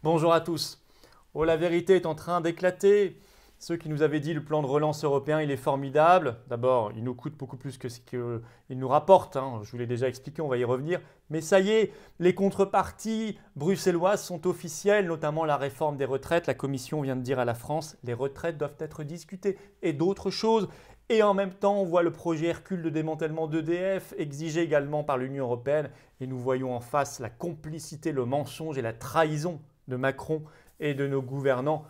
Bonjour à tous. Oh, la vérité est en train d'éclater. Ceux qui nous avaient dit le plan de relance européen, il est formidable. D'abord, il nous coûte beaucoup plus que ce qu'il nous rapporte, hein. Je vous l'ai déjà expliqué, on va y revenir. Mais ça y est, les contreparties bruxelloises sont officielles, notamment la réforme des retraites. La Commission vient de dire à la France, les retraites doivent être discutées et d'autres choses. Et en même temps, on voit le projet Hercule de démantèlement d'EDF, exigé également par l'Union européenne. Et nous voyons en face la complicité, le mensonge et la trahison de Macron et de nos gouvernants.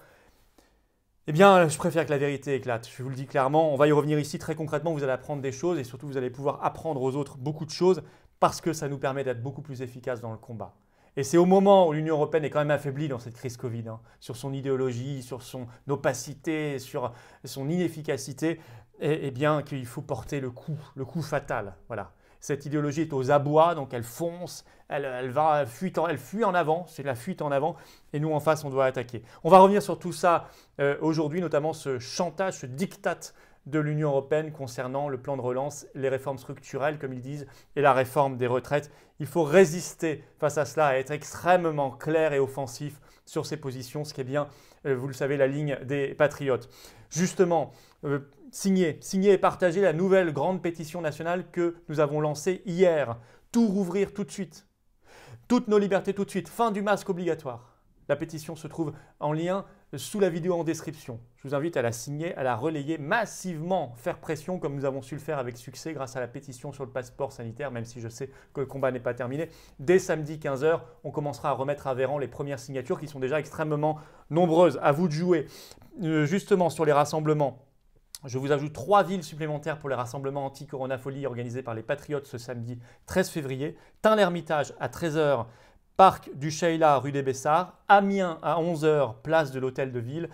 Eh bien, je préfère que la vérité éclate. Je vous le dis clairement, on va y revenir ici très concrètement. Vous allez apprendre des choses et surtout vous allez pouvoir apprendre aux autres beaucoup de choses parce que ça nous permet d'être beaucoup plus efficaces dans le combat. Et c'est au moment où l'Union européenne est quand même affaiblie dans cette crise Covid, hein, sur son idéologie, sur son opacité, sur son inefficacité, et bien qu'il faut porter le coup fatal. Voilà. Cette idéologie est aux abois, donc elle fonce, elle fuit en avant, c'est la fuite en avant, et nous en face on doit attaquer. On va revenir sur tout ça aujourd'hui, notamment ce chantage, ce diktat de l'Union européenne concernant le plan de relance, les réformes structurelles comme ils disent, et la réforme des retraites. Il faut résister face à cela et être extrêmement clair et offensif sur ces positions, ce qui est bien, vous le savez, la ligne des patriotes. Justement, signer et partager la nouvelle grande pétition nationale que nous avons lancée hier. Tout rouvrir tout de suite. Toutes nos libertés tout de suite. Fin du masque obligatoire. La pétition se trouve en lien sous la vidéo en description. Je vous invite à la signer, à la relayer massivement, faire pression comme nous avons su le faire avec succès grâce à la pétition sur le passeport sanitaire, même si je sais que le combat n'est pas terminé. Dès samedi 15 h, on commencera à remettre à Véran les premières signatures qui sont déjà extrêmement nombreuses. À vous de jouer. Justement, sur les rassemblements, je vous ajoute 3 villes supplémentaires pour les rassemblements anti-Corona-Folie organisés par les Patriotes ce samedi 13 février. Tain-l'Hermitage à 13 h, Parc du Sheila, rue des Bessards. Amiens à 11 h, place de l'Hôtel de Ville.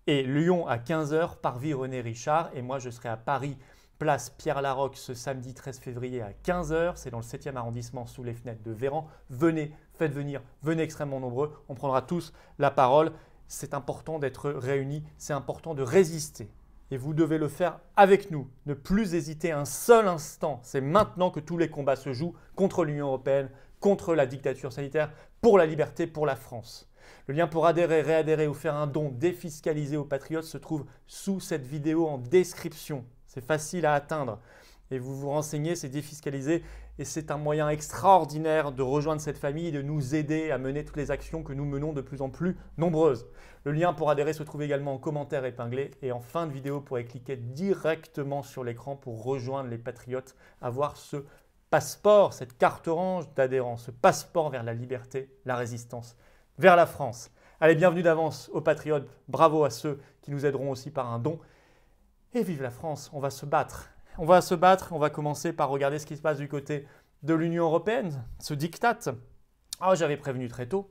Et Lyon à 15 h, Parvis René Richard. Et moi, je serai à Paris, place Pierre-Laroque ce samedi 13 février à 15 h. C'est dans le 7e arrondissement sous les fenêtres de Véran. Venez, faites venir, venez extrêmement nombreux. On prendra tous la parole. C'est important d'être réunis, c'est important de résister. Et vous devez le faire avec nous. Ne plus hésiter un seul instant. C'est maintenant que tous les combats se jouent contre l'Union européenne, contre la dictature sanitaire, pour la liberté, pour la France. Le lien pour adhérer, réadhérer ou faire un don défiscalisé aux Patriotes se trouve sous cette vidéo en description. C'est facile à atteindre. Et vous vous renseignez, c'est défiscalisé et c'est un moyen extraordinaire de rejoindre cette famille et de nous aider à mener toutes les actions que nous menons de plus en plus nombreuses. Le lien pour adhérer se trouve également en commentaire épinglé et en fin de vidéo, vous pourrez cliquer directement sur l'écran pour rejoindre les Patriotes, avoir ce passeport, cette carte orange d'adhérent, ce passeport vers la liberté, la résistance, vers la France. Allez, bienvenue d'avance aux Patriotes, bravo à ceux qui nous aideront aussi par un don. Et vive la France, on va se battre. On va se battre, on va commencer par regarder ce qui se passe du côté de l'Union européenne, ce diktat. Oh, j'avais prévenu très tôt.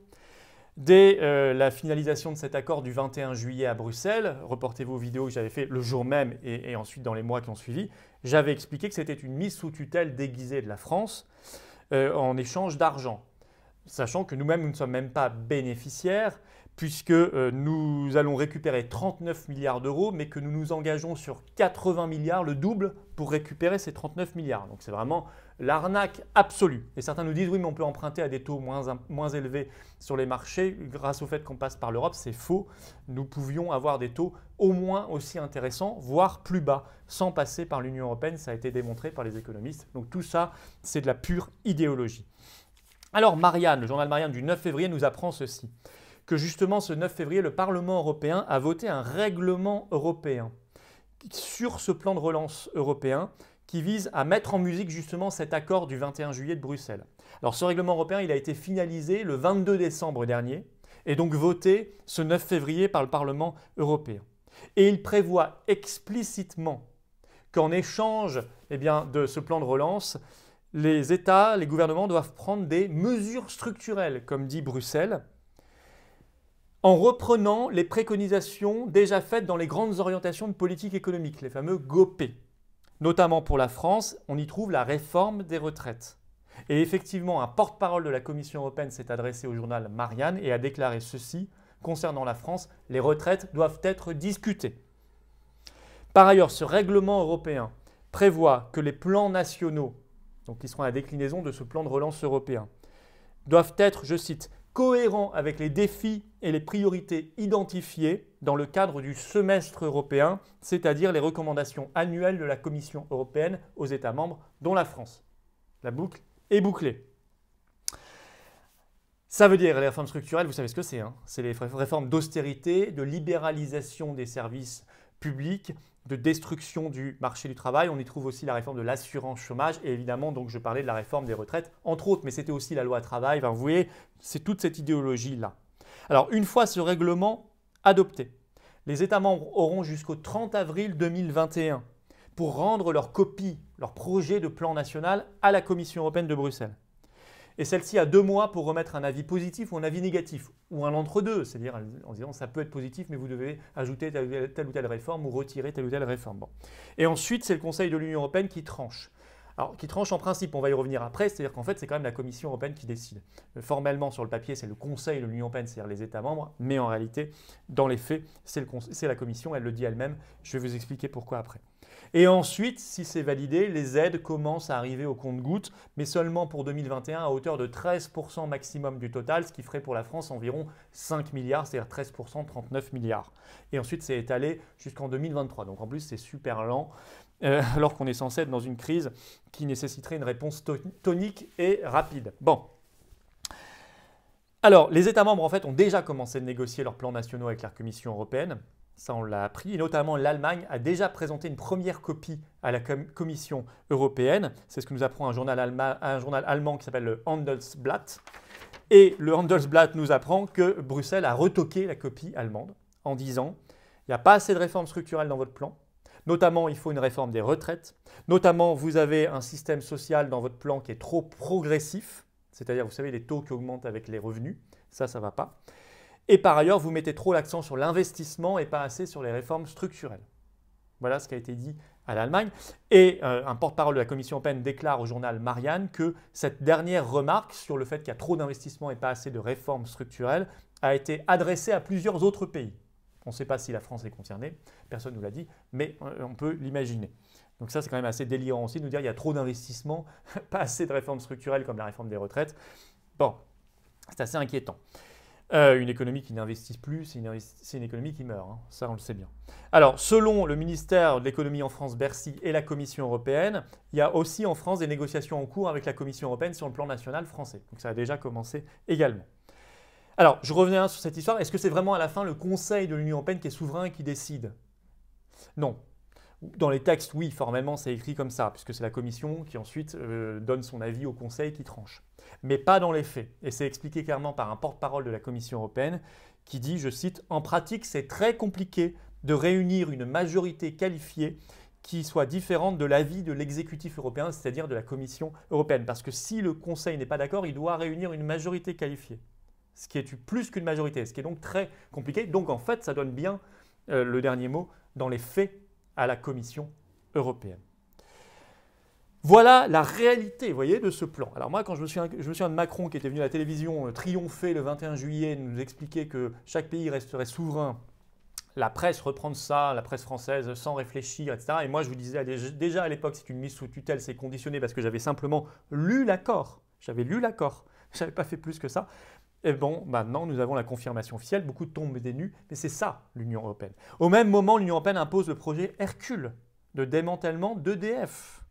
Dès la finalisation de cet accord du 21 juillet à Bruxelles, reportez-vous aux vidéos que j'avais fait le jour même et ensuite dans les mois qui ont suivi, j'avais expliqué que c'était une mise sous tutelle déguisée de la France en échange d'argent. Sachant que nous-mêmes, nous ne sommes même pas bénéficiaires, puisque nous allons récupérer 39 milliards d'euros, mais que nous nous engageons sur 80 milliards, le double, pour récupérer ces 39 milliards. Donc c'est vraiment l'arnaque absolue. Et certains nous disent, oui, mais on peut emprunter à des taux moins élevés sur les marchés grâce au fait qu'on passe par l'Europe. C'est faux. Nous pouvions avoir des taux au moins aussi intéressants, voire plus bas, sans passer par l'Union européenne. Ça a été démontré par les économistes. Donc tout ça, c'est de la pure idéologie. Alors Marianne, le journal Marianne du 9 février nous apprend ceci, que justement ce 9 février, le Parlement européen a voté un règlement européen sur ce plan de relance européen qui vise à mettre en musique justement cet accord du 21 juillet de Bruxelles. Alors ce règlement européen, il a été finalisé le 22 décembre dernier et donc voté ce 9 février par le Parlement européen. Et il prévoit explicitement qu'en échange de ce plan de relance, les États, les gouvernements doivent prendre des mesures structurelles, comme dit Bruxelles, en reprenant les préconisations déjà faites dans les grandes orientations de politique économique, les fameux GOPE. Notamment pour la France, on y trouve la réforme des retraites. Et effectivement, un porte-parole de la Commission européenne s'est adressé au journal Marianne et a déclaré ceci concernant la France, les retraites doivent être discutées. Par ailleurs, ce règlement européen prévoit que les plans nationaux, donc qui seront la déclinaison de ce plan de relance européen, doivent être, je cite, cohérent avec les défis et les priorités identifiées dans le cadre du semestre européen, c'est-à-dire les recommandations annuelles de la Commission européenne aux États membres, dont la France. La boucle est bouclée. Ça veut dire les réformes structurelles, vous savez ce que c'est, hein. C'est les réformes d'austérité, de libéralisation des services publics, de destruction du marché du travail. On y trouve aussi la réforme de l'assurance chômage et évidemment, donc, je parlais de la réforme des retraites, entre autres, mais c'était aussi la loi travail. Enfin, vous voyez, c'est toute cette idéologie-là. Alors, une fois ce règlement adopté, les États membres auront jusqu'au 30 avril 2021 pour rendre leur copie, leur projet de plan national à la Commission européenne de Bruxelles. Et celle-ci a 2 mois pour remettre un avis positif ou un avis négatif, ou un entre-deux, c'est-à-dire en disant ça peut être positif, mais vous devez ajouter telle ou telle réforme ou retirer telle ou telle réforme. Bon. Et ensuite, c'est le Conseil de l'Union européenne qui tranche. Alors, qui tranche en principe, on va y revenir après, c'est-à-dire qu'en fait, c'est quand même la Commission européenne qui décide. Formellement, sur le papier, c'est le Conseil de l'Union européenne, c'est-à-dire les États membres, mais en réalité, dans les faits, c'est la Commission, elle le dit elle-même. Je vais vous expliquer pourquoi après. Et ensuite, si c'est validé, les aides commencent à arriver au compte-gouttes, mais seulement pour 2021 à hauteur de 13% maximum du total, ce qui ferait pour la France environ 5 milliards, c'est-à-dire 13%, 39 milliards. Et ensuite, c'est étalé jusqu'en 2023. Donc en plus, c'est super lent, alors qu'on est censé être dans une crise qui nécessiterait une réponse tonique et rapide. Bon. Alors, les États membres, en fait, ont déjà commencé de négocier leurs plans nationaux avec la Commission européenne. Ça, on l'a appris. Et notamment, l'Allemagne a déjà présenté une première copie à la Commission européenne. C'est ce que nous apprend un journal allemand qui s'appelle le Handelsblatt. Et le Handelsblatt nous apprend que Bruxelles a retoqué la copie allemande en disant « il n'y a pas assez de réformes structurelles dans votre plan. Notamment, il faut une réforme des retraites. Notamment, vous avez un système social dans votre plan qui est trop progressif. C'est-à-dire, vous savez, les taux qui augmentent avec les revenus. Ça ne va pas. Et par ailleurs, vous mettez trop l'accent sur l'investissement et pas assez sur les réformes structurelles. » Voilà ce qui a été dit à l'Allemagne. Et un porte-parole de la Commission européenne déclare au journal Marianne que cette dernière remarque sur le fait qu'il y a trop d'investissements et pas assez de réformes structurelles a été adressée à plusieurs autres pays. On ne sait pas si la France est concernée, personne ne nous l'a dit, mais on peut l'imaginer. Donc ça, c'est quand même assez délirant aussi de nous dire qu'il y a trop d'investissements, pas assez de réformes structurelles comme la réforme des retraites. Bon, c'est assez inquiétant. Une économie qui n'investit plus, c'est une économie qui meurt, hein. Ça on le sait bien. Alors, selon le ministère de l'économie en France, Bercy et la Commission européenne, il y a aussi en France des négociations en cours avec la Commission européenne sur le plan national français. Donc ça a déjà commencé également. Alors, je reviens sur cette histoire. Est-ce que c'est vraiment à la fin le Conseil de l'Union européenne qui est souverain et qui décide? Non. Dans les textes, oui, formellement, c'est écrit comme ça, puisque c'est la Commission qui ensuite donne son avis au Conseil qui tranche. Mais pas dans les faits. Et c'est expliqué clairement par un porte-parole de la Commission européenne qui dit, je cite, « En pratique, c'est très compliqué de réunir une majorité qualifiée qui soit différente de l'avis de l'exécutif européen, c'est-à-dire de la Commission européenne. Parce que si le Conseil n'est pas d'accord, il doit réunir une majorité qualifiée. Ce qui est plus qu'une majorité, ce qui est donc très compliqué. Donc en fait, ça donne bien le dernier mot dans les faits à la Commission européenne. Voilà la réalité, vous voyez, de ce plan. Alors moi, quand je me souviens de Macron qui était venu à la télévision triompher le 21 juillet, nous expliquer que chaque pays resterait souverain, la presse reprend ça, la presse française, sans réfléchir, etc. Et moi, je vous disais déjà à l'époque, c'est une mise sous tutelle, c'est conditionné parce que j'avais simplement lu l'accord. J'avais lu l'accord, je n'avais pas fait plus que ça. Et bon, maintenant, nous avons la confirmation officielle, beaucoup tombent des nues, mais c'est ça l'Union européenne. Au même moment, l'Union européenne impose le projet Hercule de démantèlement d'EDF.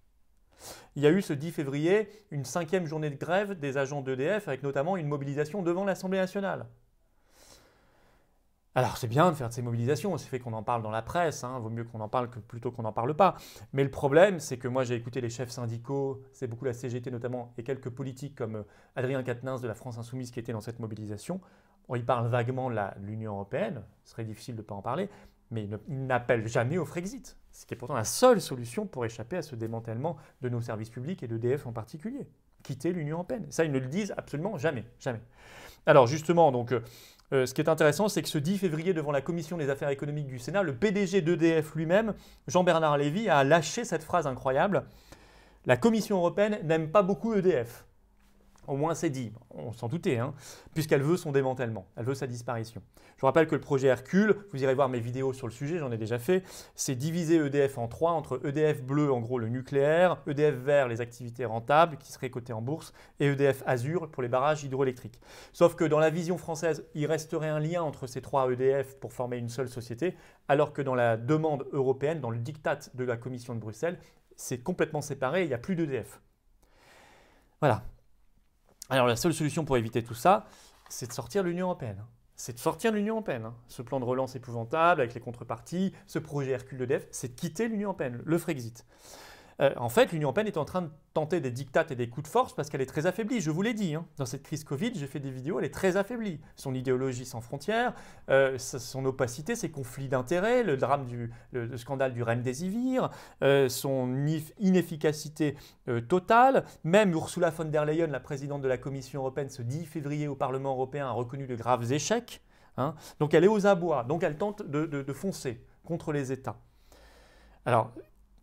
Il y a eu ce 10 février une 5e journée de grève des agents d'EDF avec notamment une mobilisation devant l'Assemblée nationale. Alors c'est bien de faire de ces mobilisations, c'est fait qu'on en parle dans la presse, hein, vaut mieux qu'on en parle que plutôt qu'on n'en parle pas. Mais le problème, c'est que moi j'ai écouté les chefs syndicaux, c'est beaucoup la CGT notamment, et quelques politiques comme Adrien Quatennens de la France Insoumise qui étaient dans cette mobilisation. Bon, ils parlent vaguement de l'Union européenne, ce serait difficile de ne pas en parler, mais ils n'appellent jamais au Frexit, ce qui est pourtant la seule solution pour échapper à ce démantèlement de nos services publics et d'EDF en particulier. Quitter l'Union européenne. Ça, ils ne le disent absolument jamais, jamais. Alors justement, donc, ce qui est intéressant, c'est que ce 10 février, devant la Commission des affaires économiques du Sénat, le PDG d'EDF lui-même, Jean-Bernard Lévy, a lâché cette phrase incroyable. La Commission européenne n'aime pas beaucoup EDF. Au moins c'est dit, on s'en doutait, hein, puisqu'elle veut son démantèlement, elle veut sa disparition. Je vous rappelle que le projet Hercule, vous irez voir mes vidéos sur le sujet, j'en ai déjà fait, c'est diviser EDF en trois, entre EDF bleu, en gros le nucléaire, EDF vert, les activités rentables qui seraient cotées en bourse, et EDF azur pour les barrages hydroélectriques. Sauf que dans la vision française, il resterait un lien entre ces trois EDF pour former une seule société, alors que dans la demande européenne, dans le diktat de la Commission de Bruxelles, c'est complètement séparé, il n'y a plus d'EDF. Voilà. Alors la seule solution pour éviter tout ça, c'est de sortir de l'Union européenne. C'est de sortir de l'Union européenne. Ce plan de relance épouvantable avec les contreparties, ce projet Hercule d'EDF, c'est de quitter l'Union européenne, le Frexit. En fait, l'Union européenne est en train de tenter des diktats et des coups de force parce qu'elle est très affaiblie. Je vous l'ai dit, hein. Dans cette crise Covid, j'ai fait des vidéos, elle est très affaiblie. Son idéologie sans frontières, son opacité, ses conflits d'intérêts, le drame le scandale du Remdesivir, son inefficacité totale. Même Ursula von der Leyen, la présidente de la Commission européenne, ce 10 février au Parlement européen, a reconnu de graves échecs. Hein. Donc elle est aux abois, donc elle tente de foncer contre les États. Alors,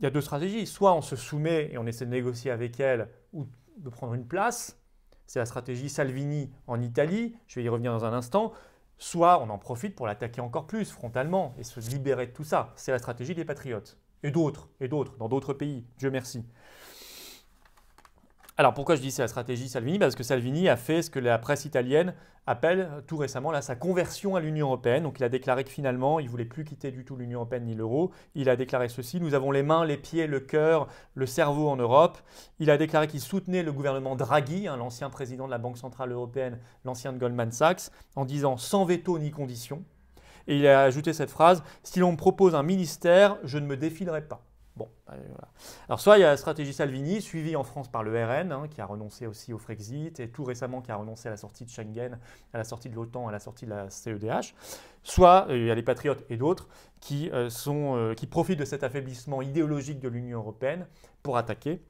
il y a deux stratégies. Soit on se soumet et on essaie de négocier avec elle ou de prendre une place. C'est la stratégie Salvini en Italie. Je vais y revenir dans un instant. Soit on en profite pour l'attaquer encore plus frontalement et se libérer de tout ça. C'est la stratégie des patriotes. Et d'autres, dans d'autres pays. Dieu merci. Alors pourquoi je dis c'est la stratégie Salvini? Parce que Salvini a fait ce que la presse italienne appelle tout récemment là, sa conversion à l'Union européenne. Donc il a déclaré que finalement il ne voulait plus quitter du tout l'Union européenne ni l'euro. Il a déclaré ceci: nous avons les mains, les pieds, le cœur, le cerveau en Europe. Il a déclaré qu'il soutenait le gouvernement Draghi, hein, l'ancien président de la Banque Centrale Européenne, l'ancien de Goldman Sachs, en disant sans veto ni condition. Et il a ajouté cette phrase: si l'on me propose un ministère, je ne me défilerai pas. Bon, voilà. Alors soit il y a la stratégie Salvini, suivie en France par le RN, hein, qui a renoncé aussi au Frexit, et tout récemment qui a renoncé à la sortie de Schengen, à la sortie de l'OTAN, à la sortie de la CEDH. Soit il y a les patriotes et d'autres qui profitent de cet affaiblissement idéologique de l'Union européenne pour attaquer,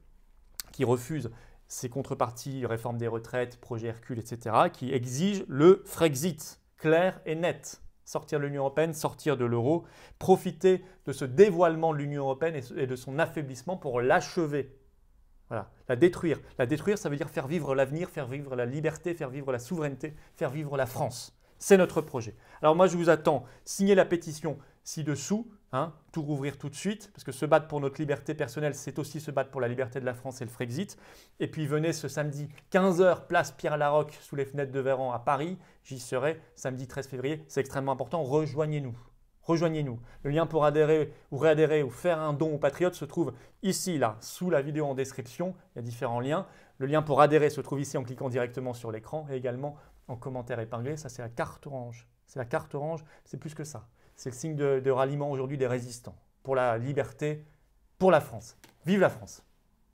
qui refusent ces contreparties, réforme des retraites, projet Hercule, etc., qui exigent le Frexit, clair et net. Sortir de l'Union européenne, sortir de l'euro, profiter de ce dévoilement de l'Union européenne et de son affaiblissement pour l'achever. Voilà, la détruire. La détruire, ça veut dire faire vivre l'avenir, faire vivre la liberté, faire vivre la souveraineté, faire vivre la France. C'est notre projet. Alors moi, je vous attends. Signez la pétition ci-dessous, hein, tout rouvrir tout de suite, parce que se battre pour notre liberté personnelle, c'est aussi se battre pour la liberté de la France et le Frexit. Et puis venez ce samedi 15h, place Pierre-Larocque, sous les fenêtres de Véran à Paris. J'y serai samedi 13 février. C'est extrêmement important. Rejoignez-nous. Rejoignez-nous. Le lien pour adhérer ou réadhérer ou faire un don aux Patriotes se trouve ici, là, sous la vidéo en description. Il y a différents liens. Le lien pour adhérer se trouve ici en cliquant directement sur l'écran et également en commentaire épinglé. Ça, c'est la carte orange. C'est la carte orange, c'est plus que ça. C'est le signe de ralliement aujourd'hui des résistants pour la liberté, pour la France. Vive la France!